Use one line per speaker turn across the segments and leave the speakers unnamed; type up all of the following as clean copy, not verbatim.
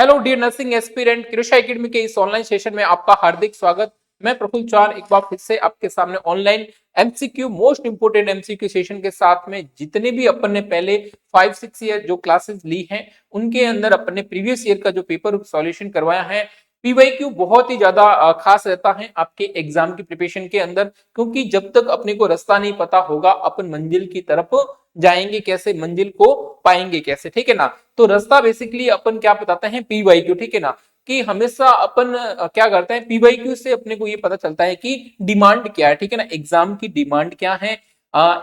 Hello dear nursing aspirant, Krisha Academy के इस online session में आपका हार्दिक स्वागत। मैं प्रफुल्ल चौहान एक बार फिर से आपके सामने online MCQ most important MCQ session के साथ में जितने भी अपन ने पहले 5-6 ईयर जो क्लासेस ली हैं उनके अंदर अपन ने प्रीवियस ईयर का जो पेपर सॉल्यूशन करवाया है। पीवाईक्यू बहुत ही ज्यादा खास रहता है आपके एग्जाम की प्रिपरेशन के अंदर, क्योंकि जब तक अपने को रास्ता नहीं पता होगा अपन मंजिल की तरफ जाएंगे कैसे, मंजिल को पाएंगे कैसे, ठीक है ना। तो रास्ता बेसिकली अपन क्या बताते हैं, पीवाईक्यू, ठीक है ना। कि हमेशा अपन क्या करते हैं, पीवाईक्यू से अपने को ये पता चलता है कि डिमांड क्या है, ठीक है ना, एग्जाम की डिमांड क्या है।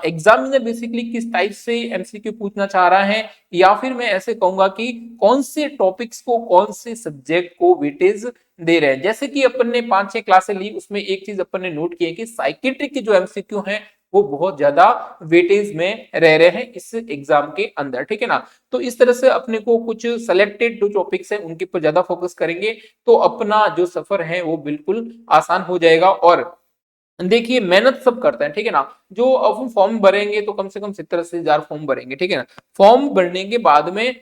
एग्जामिनर बेसिकली किस टाइप से एमसीक्यू पूछना चाह रहा है, या फिर मैं ऐसे कहूंगा कि कौन से टॉपिक्स को, कौन से सब्जेक्ट को वेटेज दे रहे हैं। जैसे कि अपन ने 5-6 क्लासें ली, उसमें एक चीज अपन ने नोट की है कि साइकेट्रिक के जो एमसीक्यू हैं वो बहुत ज्यादा वेटेज में रह रहे हैं इस एग्जाम के अंदर, ठीक है ना। तो इस तरह से अपने को कुछ सेलेक्टेड जो टॉपिक्स हैं उनके ऊपर ज्यादा फोकस करेंगे तो अपना जो सफर है वो बिल्कुल आसान हो जाएगा। और देखिए मेहनत सब करते हैं, ठीक है ना। जो अब फॉर्म भरेंगे तो कम से कम 70-80 हजार फॉर्म भरेंगे, ठीक है ना। फॉर्म भरने के बाद में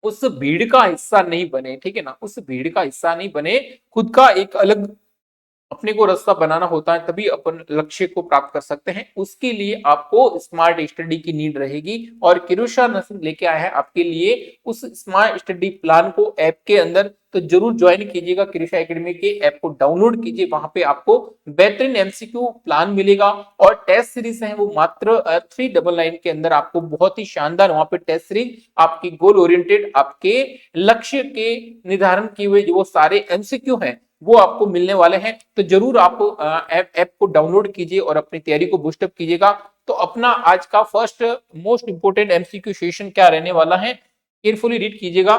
उस भीड़ का हिस्सा नहीं बने, ठीक है ना, उस भीड़ का हिस्सा नहीं बने, खुद का एक अलग अपने को रास्ता बनाना होता है, तभी अपन लक्ष्य को प्राप्त कर सकते हैं। उसके लिए आपको स्मार्ट स्टडी की नीड रहेगी और किरुषा नर्सिंग लेके आया है आपके लिए उस स्मार्ट स्टडी प्लान को ऐप के अंदर। तो जरूर ज्वाइन कीजिएगा, किरुषा एकेडमी के ऐप को डाउनलोड कीजिए, वहां पे आपको बेहतरीन एमसीक्यू प्लान मिलेगा। और टेस्ट सीरीज है वो मात्र 399 के अंदर आपको बहुत ही शानदार वहां पे टेस्ट सीरीज आपकी गोल ओरिएंटेड, आपके लक्ष्य के निर्धारण किए हुए जो वो सारे एमसीक्यू हैं वो आपको मिलने वाले हैं। तो जरूर आप ऐप को डाउनलोड कीजिए और अपनी तैयारी को बूस्टअप कीजिएगा। तो अपना आज का first most important MCQ session क्या रहने वाला है, केयरफुली रीड कीजिएगा।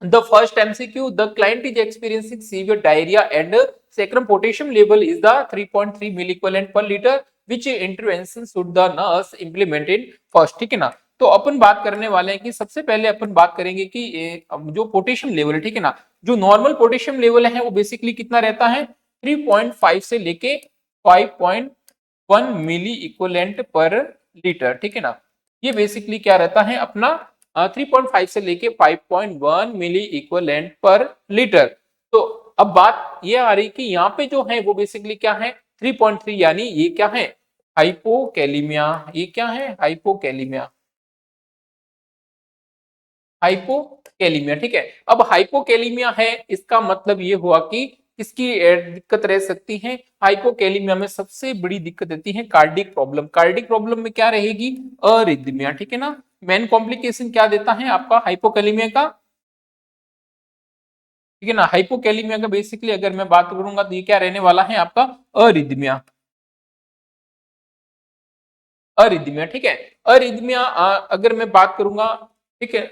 The first MCQ, the client is experiencing severe diarrhoea and serum potassium level is the 3.3 milli equivalent per litre, which intervention should the nurse implement in first, ठीक है ना। तो अपन बात करने वाले हैं कि सबसे पहले अपन बात करेंगे कि जो पोटेशियम लेवल है, ठीक है ना, जो नॉर्मल पोटेशियम लेवल है वो बेसिकली कितना रहता है, 3.5 से लेके 5.1 मिली इक्विवेलेंट पर लीटर, ठीक है ना। ये बेसिकली क्या रहता है अपना 3.5 से लेके 5.1 मिली इक्विवेलेंट पर लीटर। तो अब बात ये आ रही कि यहाँ पे जो है वो बेसिकली क्या है, 3.3, यानी ये क्या है, हाइपोकैलिमिया। ये क्या है, हाइपोकैलिमिया, हाइपोकैलिमिया, ठीक है। अब हाइपोकैलिमिया है, इसका मतलब ये हुआ कि किसकी दिक्कत रह सकती है, हाइपोकैलिमिया में सबसे बड़ी दिक्कत रहती है कार्डिक प्रॉब्लम। कार्डिक प्रॉब्लम में क्या रहेगी, अरिथमिया, ठीक है ना। मेन कॉम्प्लिकेशन क्या देता है आपका हाइपोकैलिमिया का, ठीक है ना। हाइपोकैलिमिया का बेसिकली अगर मैं बात करूंगा तो ये क्या रहने वाला है आपका, अरिथमिया, अरिथमिया, ठीक है। अरिथमिया अगर मैं बात करूंगा, ठीक है।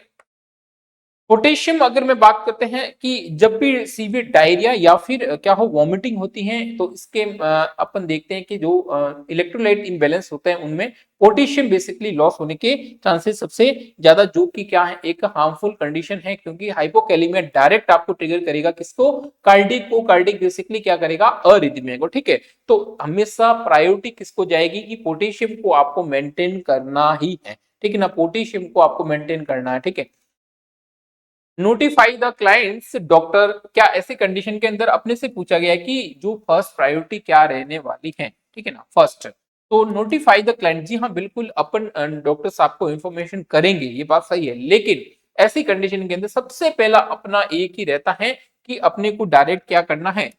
पोटेशियम अगर मैं बात करते हैं कि जब भी सीवियर डायरिया या फिर क्या हो वॉमिटिंग होती है तो इसके अपन देखते हैं कि जो इलेक्ट्रोलाइट इम्बैलेंस होते हैं उनमें पोटेशियम बेसिकली लॉस होने के चांसेस सबसे ज्यादा, जो कि क्या है एक हार्मफुल कंडीशन है, क्योंकि हाइपोकैलिमिया डायरेक्ट आपको ट्रिगर करेगा किसको, कार्डिक को। कार्डिक बेसिकली क्या करेगा, अरिथमिया को, ठीक है। तो हमेशा प्रायोरिटी किसको जाएगी कि पोटेशियम को आपको मेंटेन करना ही है, ठीक है ना, पोटेशियम को आपको मेंटेन करना है, ठीक है। नोटिफाई द क्लाइंट्स डॉक्टर, क्या ऐसे कंडीशन के अंदर अपने से पूछा गया है कि जो फर्स्ट प्रायोरिटी क्या रहने वाली है, ठीक है ना, फर्स्ट। तो नोटिफाई द क्लाइंट, जी हाँ बिल्कुल अपन डॉक्टर साहब को इंफॉर्मेशन करेंगे, ये बात सही है, लेकिन ऐसी कंडीशन के अंदर सबसे पहला अपना एक ही रहता है कि अपने को डायरेक्ट क्या करना है,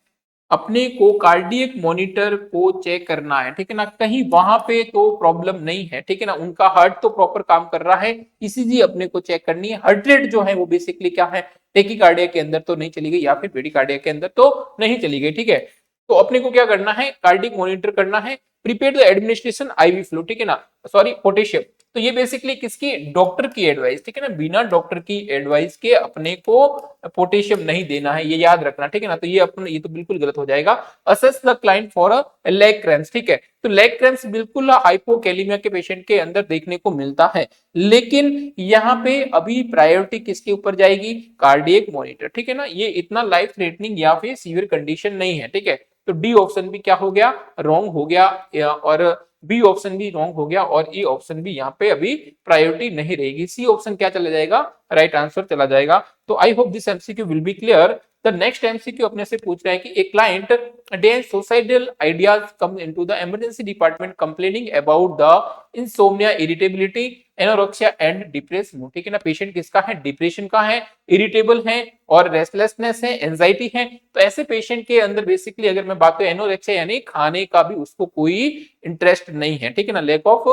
अपने को कार्डियक मॉनिटर को चेक करना है, ठीक है ना। कहीं वहां पे तो प्रॉब्लम नहीं है, ठीक है ना, उनका हार्ट तो प्रॉपर काम कर रहा है, ईसीजी अपने को चेक करनी है। हार्ट रेट जो है वो बेसिकली क्या है, टेकीकार्डिया के अंदर तो नहीं चली गई या फिर ब्रेडिकार्डिया के अंदर तो नहीं चली गई, ठीक है। तो अपने को क्या करना है, कार्डियक मॉनिटर करना है। Prepare the administration IV fluid, ठीक है ना, सॉरी पोटेशियम। तो ये बेसिकली किसकी, डॉक्टर की एडवाइस, ठीक है ना, बिना डॉक्टर की एडवाइस के अपने को पोटेशियम नहीं देना है, ये याद रखना, ठीक है ना। तो ये अपन, ये तो बिल्कुल गलत हो जाएगा। Assess the client for a leg cramps, ठीक है। तो लेग क्रैम्प्स बिल्कुल हाइपोकैलिमिया के पेशेंट के अंदर देखने को मिलता है, लेकिन यहाँ पे अभी प्रायोरिटी किसके ऊपर जाएगी, कार्डियक मॉनिटर, ठीक है ना। ये इतना लाइफ थ्रेटनिंग या फिर सीवियर कंडीशन नहीं है, ठीक है। तो डी ऑप्शन भी क्या हो गया, रॉन्ग हो गया। और बी ऑप्शन भी रॉन्ग हो गया और ई ऑप्शन भी यहाँ पे अभी प्रायोरिटी नहीं रहेगी। सी ऑप्शन क्या चला जाएगा, राइट आंसर चला जाएगा। तो आई hope this MCQ will be clear. The next MCQ अपने से पूछ रहा है कि a client days suicidal ideas come into the emergency department complaining about the insomnia, irritability, anorexia and depress mood. ठीक है ना, पेशेंट किसका है, डिप्रेशन का है, इरिटेबल है और रेस्टलेसनेस है, एंजाइटी है। तो ऐसे पेशेंट के अंदर बेसिकली अगर मैं बात करूं एनोरेक्सिया यानी खाने का भी उसको कोई इंटरेस्ट नहीं है, ठीक है ना, lack of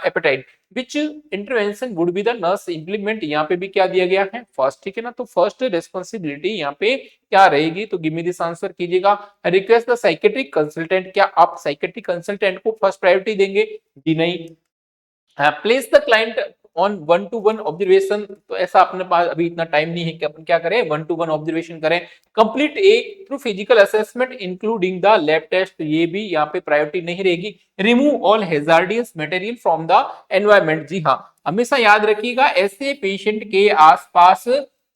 appetite. Which intervention would be the nurse implement, यहाँ पे भी क्या दिया गया है, फर्स्ट। ठीक है ना, तो फर्स्ट रेस्पॉन्सिबिलिटी यहाँ पे क्या रहेगी, तो गिव मी दिस आंसर कीजिएगा। रिक्वेस्ट द साइकेट्रिक कंसल्टेंट, क्या आप साइकेट्रिक कंसल्टेंट को फर्स्ट प्रायोरिटी देंगे, जी नहीं। Place the client on 1-to-1 observation, तो ऐसा अपने पास अभी इतना टाइम नहीं है कि अपन क्या करें 1-to-1 ऑब्जर्वेशन करें। Complete a through physical assessment including the lab test, ये भी यहाँ पे प्रायोरिटी नहीं रहेगी। Remove all hazardous material from the environment, जी हाँ, हमेशा याद रखिएगा ऐसे पेशेंट के आसपास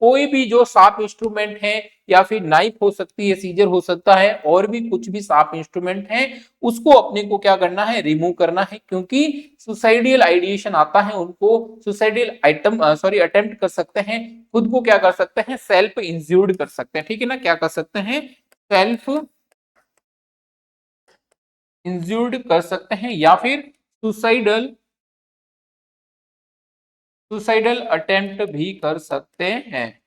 कोई भी जो शार्प इंस्ट्रूमेंट है या फिर नाइफ हो सकती है, सीजर हो सकता है, और भी कुछ भी शार्प इंस्ट्रूमेंट है उसको अपने को क्या करना है, रिमूव करना है, क्योंकि सुसाइडियल आइडिएशन आता है, उनको सुसाइडियल अटेम्प्ट कर सकते हैं, खुद को क्या कर सकते हैं, सेल्फ इंज्यूर्ड कर सकते हैं। ठीक है ना, क्या कर सकते हैं, सेल्फ इंज्यूर्ड कर सकते हैं या फिर सुसाइडल अटेम्प्ट भी कर सकते हैं।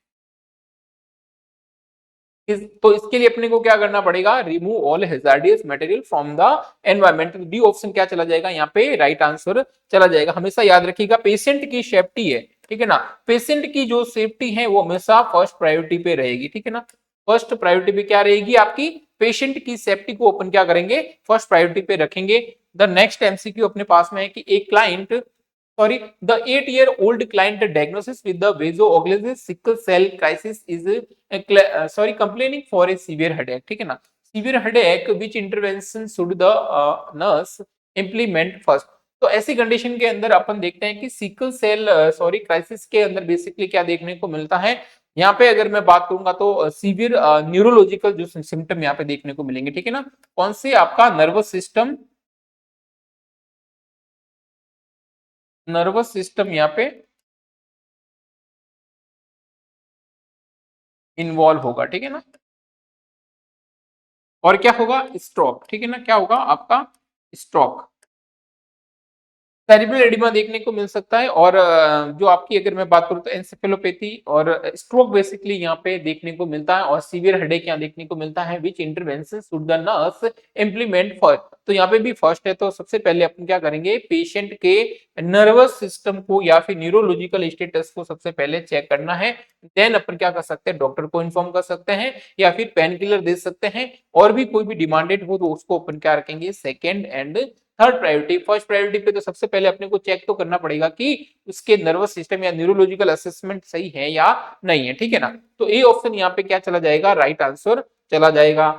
तो इसके लिए अपने को क्या करना पड़ेगा, remove all hazardous material from the environment. D option क्या चला जाएगा, यहाँ पे राइट आंसर चला जाएगा। हमेशा याद रखिएगा पेशेंट की सेफ्टी है, ठीक है ना, पेशेंट की जो सेफ्टी है वो हमेशा फर्स्ट प्रायोरिटी पे रहेगी। ठीक है ना, फर्स्ट प्रायोरिटी पे क्या रहेगी आपकी, पेशेंट की सेफ्टी को अपन क्या करेंगे, फर्स्ट प्रायोरिटी पे रखेंगे। द नेक्स्ट एमसीक्यू अपने पास में है कि एक client the 8-year-old client diagnosis with the vaso-occlusive sickle cell crisis is complaining for a severe headache। ठीक है ना, severe headache, which intervention should the nurse implement first। तो ऐसी कंडीशन के अंदर अपन देखते हैं कि सिकल सेल क्राइसिस के अंदर बेसिकली क्या देखने को मिलता है, यहाँ पे अगर मैं बात करूंगा तो सीवियर न्यूरोलॉजिकल जो सिम्टम यहाँ पे देखने को मिलेंगे। ठीक है ना, कौन से, आपका नर्वस सिस्टम यहाँ पे इन्वॉल्व होगा। ठीक है ना, और क्या होगा, स्ट्रोक। ठीक है ना, क्या होगा आपका, स्ट्रोक, सेरिब्रल एडिमा देखने को मिल सकता है। और जो आपकी अगर मैं बात करूं तो एंसेफेलोपैथी और स्ट्रोक बेसिकली यहाँ पे देखने को मिलता है, और सीवियर हेडेक यहाँ देखने को मिलता है। Which intervention should the nurse implement first, तो यहाँ पे भी फर्स्ट है, तो सबसे पहले अपन क्या करेंगे, पेशेंट के नर्वस सिस्टम को या फिर न्यूरोलॉजिकल स्टेटस को सबसे पहले चेक करना है। देन अपन क्या कर सकते हैं, डॉक्टर को इन्फॉर्म कर सकते हैं या फिर पेन किलर दे सकते हैं, और भी कोई भी डिमांडेड हो तो उसको अपन क्या रखेंगे, second and third priority. First priority पे तो सबसे पहले अपने को चेक तो करना पड़ेगा कि उसके नर्वस सिस्टम या न्यूरोलॉजिकल असेसमेंट सही है या नहीं है। ठीक है ना, तो ए ऑप्शन यहाँ पे क्या चला जाएगा, राइट आंसर चला जाएगा।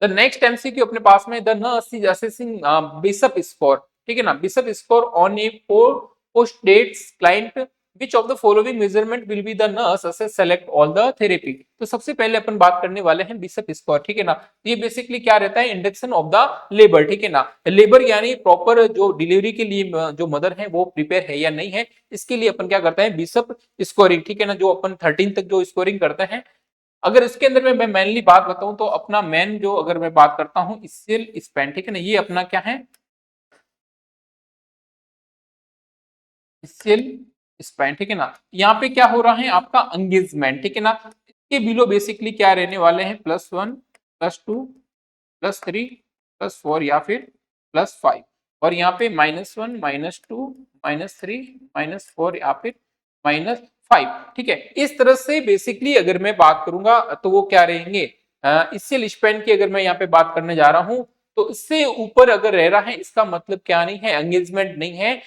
द नेक्स्ट एमसीक्यू अपने पास में, the nurse is assessing Bishop score. ठीक है ना, Bishop score on a post dates client, which of the following measurement will be the nurse assess select all the therapy। तो सबसे पहले अपन बात करने वाले हैं बिशप स्कोर। ठीक है ना, ये बेसिकली क्या रहता है, इंडक्शन ऑफ द लेबर। ठीक है ना, लेबर यानी प्रॉपर जो डिलीवरी के लिए जो मदर है वो प्रिपेयर है या नहीं है, इसके लिए अपन क्या करते हैं, बिशप स्कोरिंग। ठीक है ना, जो अपन 13 तक जो स्कोरिंग करते हैं, अगर इसके अंदर मैं मेनली बात बताऊं तो अपना मेन जो अगर मैं बात करता हूं स्किल स्पैन, ठीक है ना, ये अपना क्या है, स्किल स्पैन। ठीक है ना, यहाँ पे क्या हो रहा है आपका एंगेजमेंट। ठीक है ना, इसके बिलो बेसिकली क्या रहने वाले हैं, +1 +2 +3 +4 या फिर +5, और यहाँ पे -1 -2 -3 -4 या फिर -5। ठीक है, इस तरह से बेसिकली अगर मैं बात करूंगा तो वो क्या रहेंगे, इससे स्पेन की अगर मैं यहाँ पे बात करने जा रहा हूं तो इससे ऊपर अगर रह रहा है इसका मतलब क्या नहीं है, एंगेजमेंट नहीं है,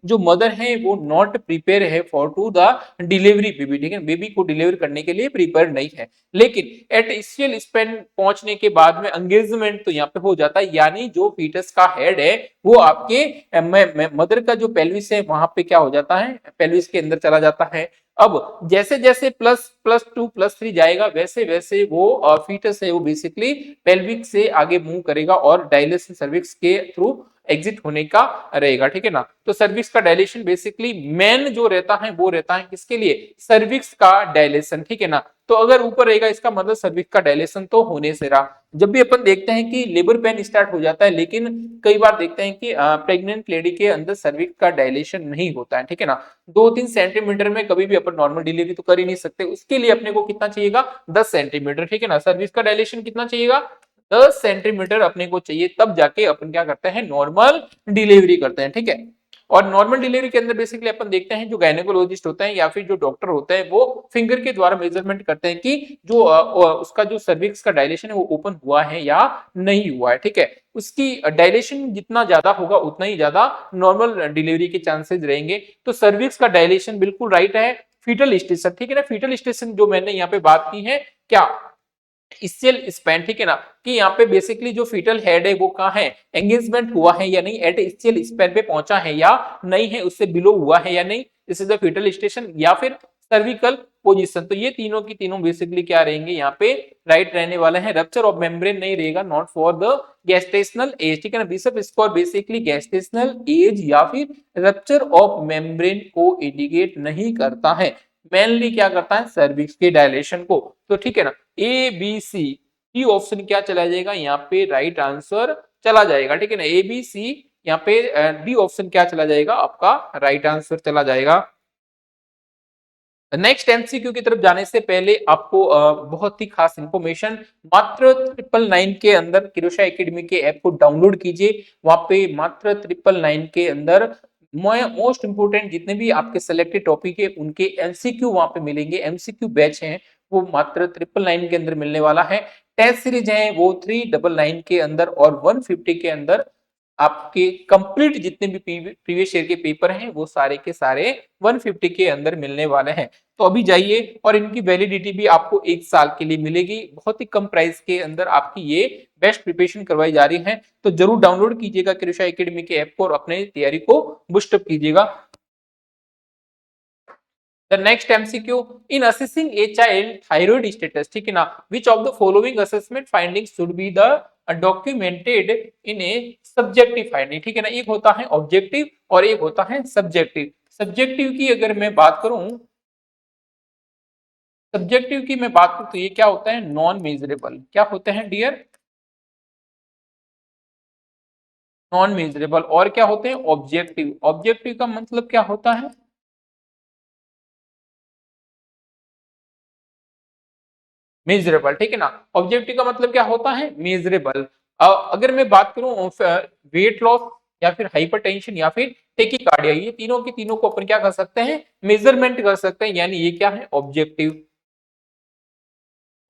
जो मदर है वो नॉट प्रिपेयर है for to the delivery baby. ठीक है, बेबी को डिलीवर करने के लिए प्रिपेयर नहीं है। लेकिन एट इशियल स्पेन पहुंचने के बाद में एंगेजमेंट तो यहाँ पे हो जाता है, यानी जो फीटस का हेड है वो आपके मदर का जो पेल्विस है वहां पे क्या हो जाता है, पेल्विस के अंदर चला जाता है। अब जैसे जैसे ++2 +3 जाएगा वैसे वैसे वो फीटस है वो बेसिकली पेल्विक से आगे मूव करेगा और डायलेशन सर्विक्स के थ्रू एग्जिट होने का रहेगा, ठीक है ना। तो सर्विक्स का डायलेशन बेसिकली मेन जो रहता है वो रहता है किसके लिए, सर्विक्स का डायलेशन, ठीक है ना। तो अगर ऊपर रहेगा इसका मतलब सर्विक्स का डायलेशन तो होने से रहा। जब भी अपन देखते हैं कि लेबर पेन स्टार्ट हो जाता है, लेकिन कई बार देखते हैं कि प्रेग्नेंट लेडी के अंदर सर्विक्स का डायलेशन नहीं होता है, ठीक है ना। 2-3 सेंटीमीटर में कभी भी अपन नॉर्मल डिलीवरी तो कर ही नहीं सकते, उसके लिए अपने को कितना चाहिएगा, 10 सेंटीमीटर, ठीक है ना। सर्विक्स का डायलेशन कितना चाहिएगा, 10 सेंटीमीटर अपने को चाहिए, तब जाके अपन क्या करते हैं, नॉर्मल डिलीवरी करते हैं, ठीक है। और नॉर्मल डिलीवरी के अंदर बेसिकली अपन देखते हैं जो गायनेकोलॉजिस्ट होता है या फिर जो डॉक्टर होता है वो फिंगर के द्वारा मेजरमेंट करते हैं कि जो उसका जो सर्विक्स का डायलेशन है वो ओपन हुआ है या नहीं हुआ है, ठीक है। उसकी डायलेशन जितना ज्यादा होगा उतना ही ज्यादा नॉर्मल डिलीवरी के चांसेस रहेंगे। तो सर्विक्स का डायलेशन बिल्कुल राइट है। फीटल स्टेशन, ठीक है ना, फीटल स्टेशन जो मैंने यहाँ पे बात की है क्या, इससेल स्पैन, ठीक है ना, कि यहाँ पे बेसिकली जो फीटल हेड है वो कहाँ है, एंगेजमेंट हुआ है या नहीं, एट इससेल स्पैन पे पहुंचा है या नहीं है, उससे बिलो हुआ है या नहीं, this is the fetal station. या फिर सर्विकल पोजीशन, तो ये तीनों की तीनों बेसिकली क्या रहेंगे यहाँ पे, राइट रहने वाले हैं। रप्चर ऑफ मेम्ब्रेन नहीं रहेगा, not for the gestational age, ठीक है ना। Bishop score basically gestational age या फिर रप्चर ऑफ मेम्ब्रेन को इंडिकेट नहीं करता है, मेनली क्या करता है, सर्विक्स के डायलेशन को। तो ठीक है ना, A B C D option क्या चला जाएगा यहाँ पे, राइट आंसर चला जाएगा, ठीक है ना। ए बी सी यहाँ पे डी ऑप्शन क्या चला जाएगा, आपका राइट आंसर चला जाएगा। नेक्स्ट एमसीक्यू की तरफ जाने से पहले आपको बहुत ही खास इंफॉर्मेशन, मात्र 999 के अंदर किरोशा एकेडमी के ऐप को डाउनलोड कीजिए। वहां पे मात्र 999 के अंदर मोस्ट इंपोर्टेंट जितने भी आपके सिलेक्टेड टॉपिक है उनके एमसीक्यू वहां पे मिलेंगे। एमसीक्यू बैच है वो मात्र 999 के अंदर मिलने वाला है। टेस्ट सीरीज है वो 399 के अंदर, और 150 के अंदर आपके कंप्लीट जितने भी प्रीवियस ईयर के पेपर हैं वो सारे के सारे 150 के अंदर मिलने वाले हैं। तो अभी जाइए, और इनकी वैलिडिटी भी आपको 1 साल के लिए मिलेगी। बहुत ही कम प्राइस के अंदर आपकी ये बेस्ट प्रिपरेशन करवाई जा रही है। तो जरूर डाउनलोड कीजिएगा किरोशा एकेडमी के ऐप को और अपने तैयारी को बूस्टअप कीजिएगा। The next MCQ, in assessing a child thyroid status, ठीक है ना, which of the following assessment findings should be the documented in a subjective finding, ठीक है ना। एक होता है ऑब्जेक्टिव और एक होता है सब्जेक्टिव। सब्जेक्टिव की अगर मैं बात करूं, सब्जेक्टिव की मैं बात करूं तो ये क्या होता है, नॉन मेजरेबल। क्या होते हैं डियर, नॉन मेजरेबल। और क्या होते हैं, ऑब्जेक्टिव। ऑब्जेक्टिव का मतलब क्या होता है, मेजरेबल, ठीक है ना। ऑब्जेक्टिव का मतलब क्या होता है, मेजरेबल। अगर मैं बात करूं वेट लॉस या फिर हाइपरटेंशन या फिर टेकिकार्डिया, ये तीनों के तीनों को अपन क्या कर सकते हैं, मेजरमेंट कर सकते हैं, यानी ये क्या है, ऑब्जेक्टिव।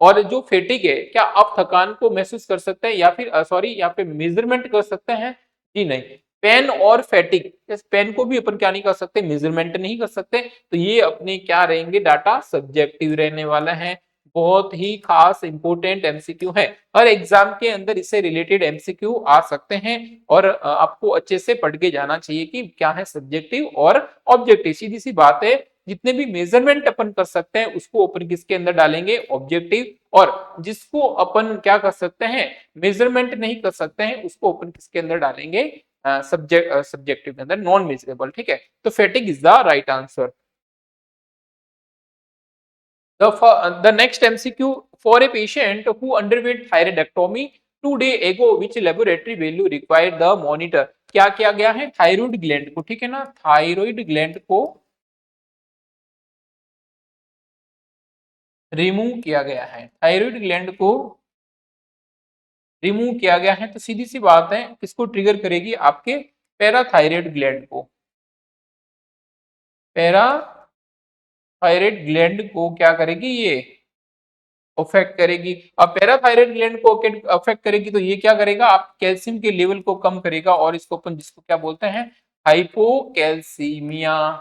और जो फेटिक है, क्या आप थकान को महसूस कर सकते हैं या फिर सॉरी यहाँ पे मेजरमेंट कर सकते हैं, जी नहीं। पेन और फैटिक, इस पेन को भी अपन क्या नहीं कर सकते, मेजरमेंट नहीं कर सकते। तो ये अपने क्या रहेंगे, डाटा सब्जेक्टिव रहने वाला है। बहुत ही खास इंपोर्टेंट एमसीक्यू है, हर एग्जाम के अंदर इससे रिलेटेड एमसीक्यू आ सकते हैं। और आपको अच्छे से पढ़ के जाना चाहिए कि क्या है सब्जेक्टिव और ऑब्जेक्टिव। सीधी सी बात है, जितने भी मेजरमेंट अपन कर सकते हैं उसको अपन किसके अंदर डालेंगे, ऑब्जेक्टिव। और जिसको अपन क्या कर सकते हैं, मेजरमेंट नहीं कर सकते हैं, उसको अपन किसके अंदर डालेंगे, सब्जेक्टिव के अंदर, नॉन मेजरेबल, ठीक है। तो फेटिक is the right answer. The next MCQ, for a patient who underwent thyroidectomy 2 days ago, which laboratory value required the monitor, क्या किया गया है, थायराइड ग्लैंड को, ठीक है ना, थायराइड ग्लैंड को रिमूव किया गया है, थायराइड ग्लैंड को रिमूव किया गया है। तो सीधी सी बात है, किसको ट्रिगर करेगी, आपके पैराथायराइड ग्लैंड को, पैराथायराइड ग्लैंड को क्या करेगी, ये अफेक्ट करेगी। अब पैराथायराइड ग्लैंड को अफेक्ट करेगी तो ये क्या करेगा, आप कैल्शियम के लेवल को कम करेगा, और इसको अपन जिसको क्या बोलते हैं, हाइपोकैल्सीमिया।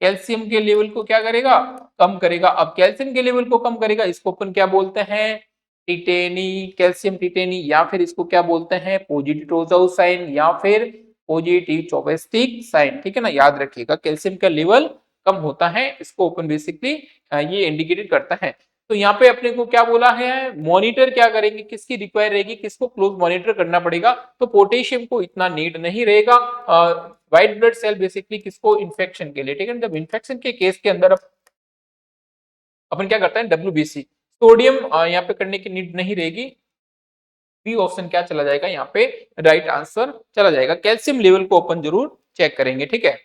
कैल्शियम के लेवल को क्या करेगा, कम करेगा। अब कैल्शियम के लेवल को कम करेगा, इसको अपन क्या बोलते हैं, टिटेनी, कैल्शियम टिटेनी, या फिर इसको क्या बोलते हैं, पॉजिटिव साइन या फिर पॉजिटिव चोबेस्टिक साइन, ठीक है ना। याद रखिएगा कैल्शियम का लेवल कम होता है, इसको अपन बेसिकली ये इंडिकेटेड करता है। तो यहाँ पे अपने को क्या बोला है, मॉनिटर क्या करेंगे, किसकी रिक्वायर रहेगी, किसको क्लोज मॉनिटर करना पड़ेगा, तो पोटेशियम को इतना नीड नहीं रहेगा। व्हाइट ब्लड सेल बेसिकली किसको, इन्फेक्शन के लिए, ठीक है। जब इन्फेक्शन के केस के अंदर अपन क्या करते हैं, WBC, सोडियम यहाँ पे करने की नीड नहीं रहेगी। बी ऑप्शन क्या चला जाएगा यहाँ पे, राइट आंसर चला जाएगा। कैल्शियम लेवल को अपन जरूर चेक करेंगे, ठीक है।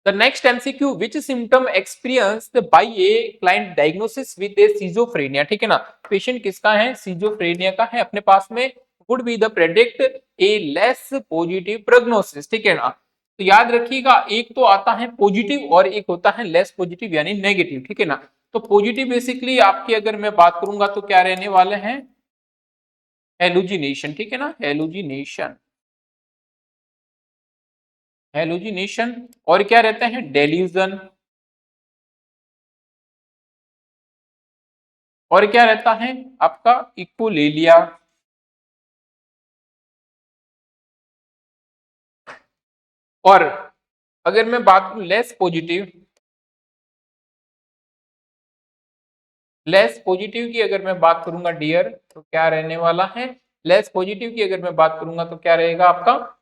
The next MCQ, which symptom experienced by a client diagnosis with a schizophrenia, ठीक है ना। पेशेंट किसका है, सिजोफ्रेनिया का है अपने पास में, would be the predict a less positive prognosis, ठीक है ना। तो याद रखिएगा, एक तो आता है पॉजिटिव और एक होता है लेस पॉजिटिव यानी नेगेटिव, ठीक है ना। तो पॉजिटिव बेसिकली आपकी अगर मैं बात करूंगा तो क्या रहने वाले हैं, हेलुजिनेशन, ठीक है ना, हेलुजिनेशन, हेलुजिनेशन, और क्या रहते हैं, डेल्यूजन, और क्या रहता है आपका, इकोलेलिया, और अगर मैं बात करूं लेस पॉजिटिव, लेस पॉजिटिव की अगर मैं बात करूंगा डियर, तो क्या रहने वाला है, लेस पॉजिटिव की अगर मैं बात करूंगा तो क्या रहेगा आपका,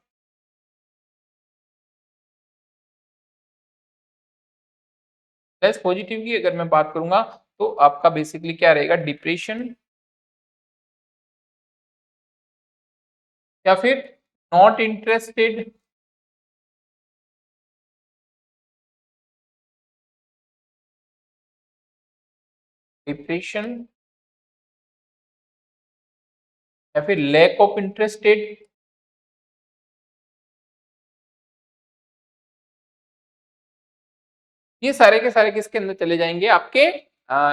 लेस पॉजिटिव की अगर मैं बात करूंगा तो आपका बेसिकली क्या रहेगा, डिप्रेशन, या फिर नॉट इंटरेस्टेड, डिप्रेशन, या फिर लैक ऑफ इंटरेस्टेड, ये सारे के सारे किसके अंदर चले जाएंगे, आपके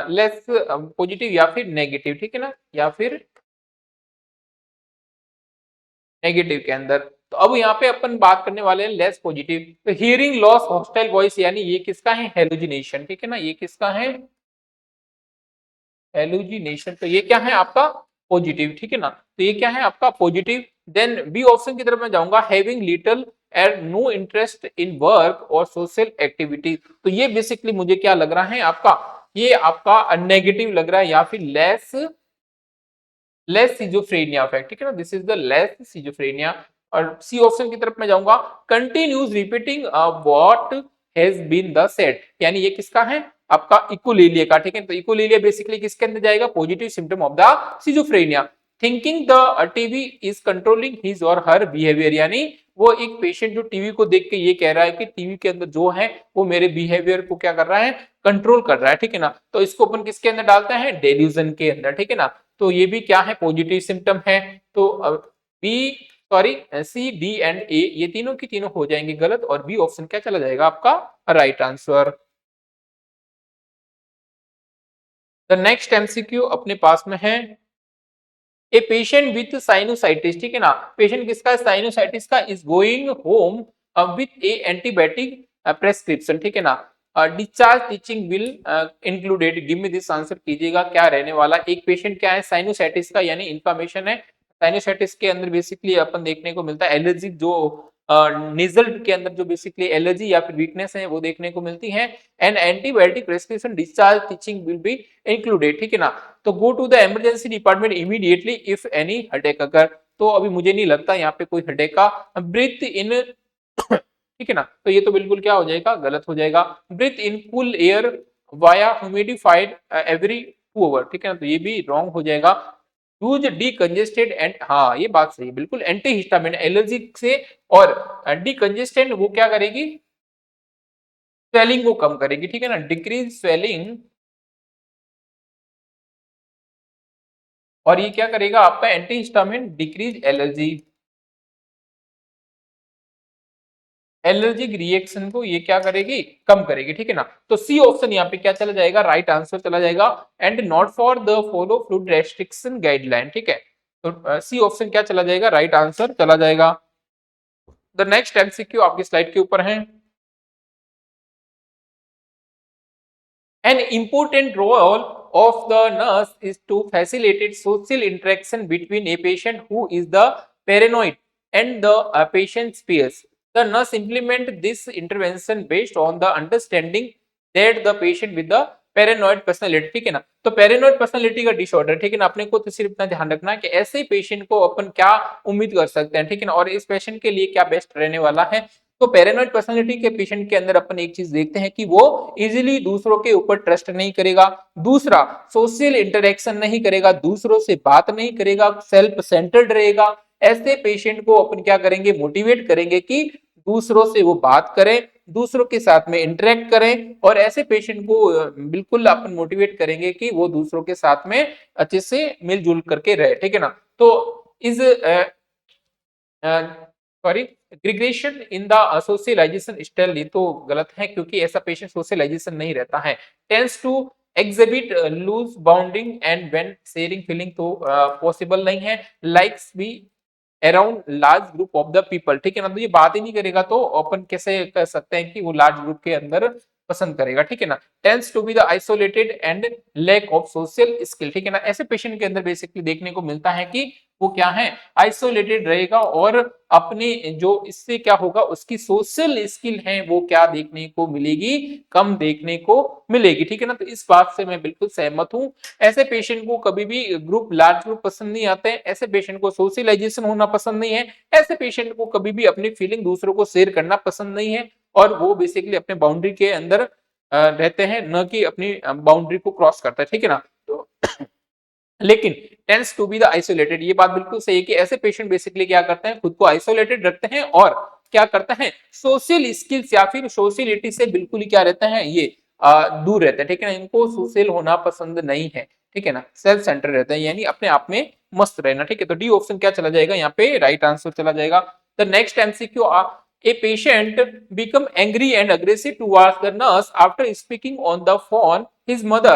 लेस पॉजिटिव या फिर नेगेटिव, ठीक है ना, या फिर नेगेटिव के अंदर। तो अब यहाँ पे अपन बात करने वाले हैं लेस पॉजिटिव। तो हियरिंग लॉस, हॉस्टाइल वॉइस, यानी ये किसका है, हेलुजिनेशन, ठीक है ना, ये किसका है, हेलुजिनेशन। तो ये क्या है आपका पॉजिटिव, ठीक है ना, तो ये क्या है आपका पॉजिटिव। देन बी ऑप्शन की तरफ मैं जाऊंगा, having little and no interest in work और सोशल एक्टिविटी। तो ये बेसिकली मुझे क्या लग रहा है आपका, ये आपका नेगेटिव लग रहा है, या फिर लेस, लेस सिजोफ्रेनिया इफेक्ट, ठीक है ना, this is the less schizophrenia. और सी ऑप्शन की तरफ मैं जाऊंगा, continues repeating what has been the said, यानी ये किसका है आपका, इकोलेलिया का, ठीक है। तो इकोलेलिया बेसिकली किसके अंदर जाएगा, positive symptom of the schizophrenia. Thinking the TV is controlling his और हर बिहेवियर, यानी वो एक पेशेंट जो टीवी को देख के ये कह रहा है कि टीवी के अंदर जो है वो मेरे बिहेवियर को क्या कर रहा है, कंट्रोल कर रहा है, ठीक है ना। तो इसको अपन किसके अंदर डालते हैं, डेल्यूजन के अंदर, ठीक है ना। तो ये भी क्या है, पॉजिटिव सिम्टम है। तो B, sorry, C D and A, ये तीनों की तीनों हो जाएंगे गलत, और बी ऑप्शन क्या चला जाएगा आपका, right answer. The next MCQ अपने पास में है, ए पेशेंट विथ साइनोसाइटिस, ठीक है ना, पेशेंट किसका है, साइनोसाइटिस का, is going home with A antibiotic prescription, ठीक है ना। Discharge teaching will included, give me this answer कीजिएगा, क्या रहने वाला, एक पेशेंट क्या है, साइनोसाइटिस का, यानी इन्फ्लेमेशन है। साइनोसाइटिस के अंदर बेसिकली अपन देखने को मिलता है एलर्जी, जो नेजल के अंदर जो बेसिकली एलर्जी या फिर वीकनेस है वो देखने को मिलती है। And antibiotic prescription discharge teaching will be included, ठीक है ना। तो go to the emergency department immediately if any headache अगर, तो अभी मुझे नहीं लगता यहाँ पे कोई हेडेक का, ब्रीथ इन, ठीक है ना, तो ये तो बिल्कुल क्या हो जाएगा, गलत हो जाएगा। Breathe in cool air via humidified every 2 hour, ठीक है ना, तो ये भी रॉन्ग हो जाएगा। यूज डीकंजेस्टेड एंड, हाँ ये बात सही है बिल्कुल, एंटी हिस्टामिन एलर्जी से, और डीकंजेस्टेंट वो क्या करेगी, स्वेलिंग को कम करेगी, ठीक है ना, डिक्रीज स्वेलिंग, और ये क्या करेगा आपका, anti histamine decrease allergy, allergic reaction को ये क्या करेगी, कम करेगी, ठीक है ना। तो सी ऑप्शन यहाँ पे क्या चला जाएगा, राइट आंसर चला जाएगा। And not for the follow food restriction guideline, ठीक है, तो सी ऑप्शन क्या चला जाएगा, राइट आंसर चला जाएगा। द नेक्स्ट एमसीक्यू आपकी स्लाइड के ऊपर है, an important role of the nurse is to facilitate social interaction between a patient who is the paranoid and the patient's peers. The nurse implement this intervention based on the understanding that the patient with the paranoid personality, ठीक है ना। तो paranoid personality का disorder, ठीक है ना, अपने को तो सिर्फ इतना ध्यान रखना है कि ऐसे पेशेंट को अपन क्या उम्मीद कर सकते हैं, ठीक है ना, और इस पेशेंट के लिए क्या बेस्ट रहने वाला है। तो पैरानॉइड पर्सनालिटी के पेशेंट के अंदर अपन एक चीज देखते हैं कि वो इजीली दूसरों के ऊपर ट्रस्ट नहीं करेगा, दूसरा सोशल इंटरेक्शन नहीं करेगा, दूसरों से बात नहीं करेगा, सेल्फ सेंटर्ड रहेगा। ऐसे पेशेंट को अपन क्या करेंगे, मोटिवेट करेंगे कि दूसरों से वो बात करें, दूसरों के साथ में इंटरेक्ट करें, और ऐसे पेशेंट को बिल्कुल अपन मोटिवेट करेंगे कि वो दूसरों के साथ में अच्छे से मिलजुल करके रहे, ठीक है ना। तो is sorry regression in the socialization style, ये तो गलत है क्योंकि ऐसा पेशेंट सोशलाइजेशन नहीं रहता है। Tends to exhibit loose bonding and when sharing feeling, तो पॉसिबल नहीं है। लाइक्स भी around large group of the people, ठीक है ना। तो ये बात ही नहीं करेगा तो अपन कैसे कह सकते हैं कि वो लार्ज ग्रुप के अंदर पसंद करेगा, ठीक है ना। Tends to be the isolated and lack of social skill, ठीक है ना। ऐसे पेशेंट के अंदर बेसिकली देखने को मिलता है कि वो क्या है, आइसोलेटेड रहेगा, और अपने जो इससे क्या होगा, उसकी सोशल स्किल है वो क्या देखने को मिलेगी, कम देखने को मिलेगी, ठीक है ना। तो इस बात से मैं बिल्कुल सहमत हूं। ऐसे पेशेंट को कभी भी ग्रुप, लार्ज ग्रुप पसंद नहीं आते हैं, ऐसे पेशेंट को सोशलाइजेशन होना पसंद नहीं है, ऐसे पेशेंट को कभी भी अपनी फीलिंग दूसरों को शेयर करना पसंद नहीं है, और वो बेसिकली अपने बाउंड्री के अंदर रहते हैं, न कि अपनी बाउंड्री को क्रॉस करता है, ठीक है ना। तो लेकिन tends to be the isolated, ये बात बिल्कुल सही है कि ऐसे पेशेंट बेसिकली क्या करते हैं, खुद को आइसोलेटेड रखते हैं, और क्या करते हैं, सोशल स्किल्स या फिर सोशलिटी से बिल्कुल ही क्या रहते हैं, ये दूर रहते हैं, ठीक है ना। इनको सोशल होना पसंद नहीं है, ठीक है ना, सेल्फ सेंटर रहते हैं, यानी अपने आप में मस्त रहना, ठीक है। तो डी ऑप्शन क्या चला जाएगा, यहाँ पे राइट आंसर चला जाएगा। The next MCQ, a patient become angry and aggressive towards the nurse after speaking on the phone his mother,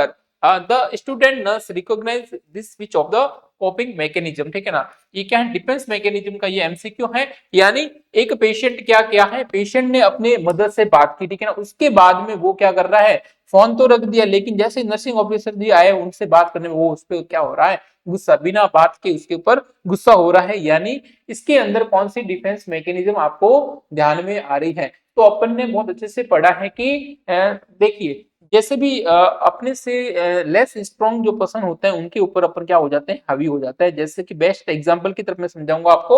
the student nurse recognize this switch of the coping mechanism, ठीक है ना। ये क्या है, defence mechanism का ये MCQ है। यानी एक पेशेंट क्या किया है, पेशेंट ने अपने मदर से बात की, ठीक है ना, उसके बाद में वो क्या कर रहा है, फोन तो रख दिया, लेकिन जैसे नर्सिंग ऑफिसर जी आए उनसे बात करने में वो उस पर क्या हो रहा है, गुस्सा, बिना बात के उसके ऊपर गुस्सा हो रहा है। यानी इसके अंदर कौन सी डिफेंस मैकेनिज्म आपको ध्यान में आ रही है। तो अपन ने बहुत अच्छे से पढ़ा है कि देखिए, जैसे भी अपने से लेस स्ट्रॉन्ग जो पर्सन होते हैं उनके ऊपर अपन क्या हो जाते हैं, हावी हो जाता है। जैसे कि बेस्ट एग्जांपल की तरफ मैं समझाऊंगा आपको,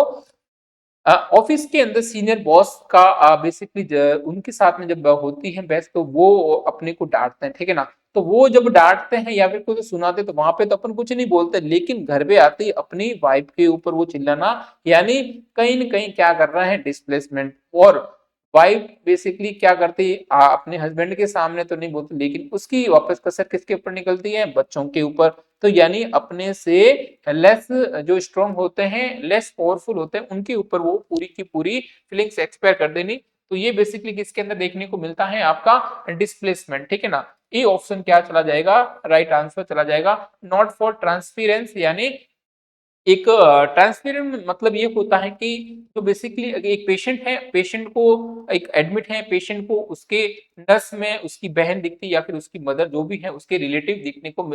ऑफिस के अंदर सीनियर बॉस का बेसिकली उनके साथ में जब होती है बहस, तो वो अपने को डांटते हैं, ठीक है ना। तो वो जब डांटते हैं या फिर कुछ सुनाते हैं तो वहां पे तो अपन कुछ नहीं बोलते, लेकिन घर पे आते ही अपनी वाइफ के ऊपर वो चिल्लाना, यानी कहीं ना कहीं क्या कर रहा है, डिस्प्लेसमेंट। और वाइफ बेसिकली क्या करती है, अपने हस्बैंड के सामने तो नहीं बोलती, लेकिन उसकी वापस कसर किसके ऊपर निकलती है, बच्चों के ऊपर। तो यानी अपने से लेस जो स्ट्रॉन्ग होते हैं, लेस पावरफुल होते हैं, उनके ऊपर वो पूरी की पूरी फीलिंग्स एक्सपायर कर देनी। तो ये बेसिकली किसके अंदर देखने को मिलता है, आपका डिस्प्लेसमेंट, ठीक है ना। ये ऑप्शन क्या चला जाएगा, राइट आंसर चला जाएगा। नॉट फॉर ट्रांसपेरेंस, यानी एक ट्रांसपेरेंट मतलब ये होता है कि जो बेसिकली एक पेशेंट है, पेशेंट को एक एडमिट है, पेशेंट को उसके नर्स में उसकी बहन दिखती या फिर उसकी मदर जो भी है उसके रिलेटिव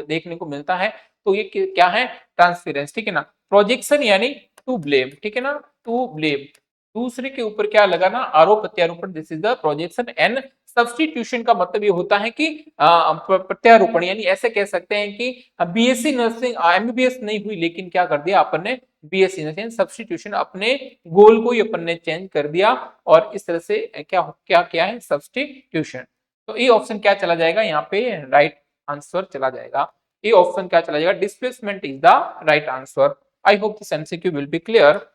देखने को मिलता है। तो ये क्या है, ट्रांसपेरेंस, ठीक है ना। प्रोजेक्शन यानी टू ब्लेम, ठीक है ना, टू ब्लेम, दूसरे के ऊपर क्या लगाना, आरोप प्रत्यारोपण, this is the projection. And substitution का मतलब ये होता है कि प्रत्यारोपण, यानी ऐसे कह सकते हैं कि बीएससी नर्सिंग एमबीबीएस नहीं हुई, लेकिन क्या कर दिया अपन ने, बीएससी नर्सिंग, सब्स्टिट्यूशन, अपने गोल को ही अपन ने चेंज कर दिया, और इस तरह से क्या क्या क्या है, सब्स्टिट्यूशन। तो ये ऑप्शन क्या चला जाएगा, यहाँ पे राइट आंसर चला जाएगा। ये ऑप्शन क्या चला जाएगा, displacement is the right answer. I hope this MCQ will be clear.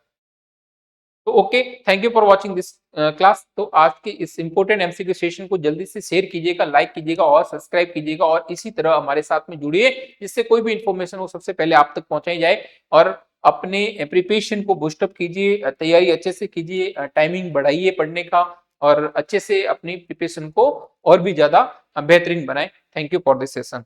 तो okay, thank you for watching this class. तो आज के इस इंपॉर्टेंट एमसीक्यू सेशन को जल्दी से शेयर कीजिएगा, लाइक कीजिएगा और सब्सक्राइब कीजिएगा, और इसी तरह हमारे साथ में जुड़िए, जिससे कोई भी इंफॉर्मेशन हो सबसे पहले आप तक पहुंचाई जाए। और अपने प्रिपरेशन को बूस्टअप कीजिए, तैयारी अच्छे से कीजिए, टाइमिंग बढ़ाइए पढ़ने का, और अच्छे से अपनी प्रिपरेशन को और भी ज्यादा बेहतरीन बनाए। Thank you for this session.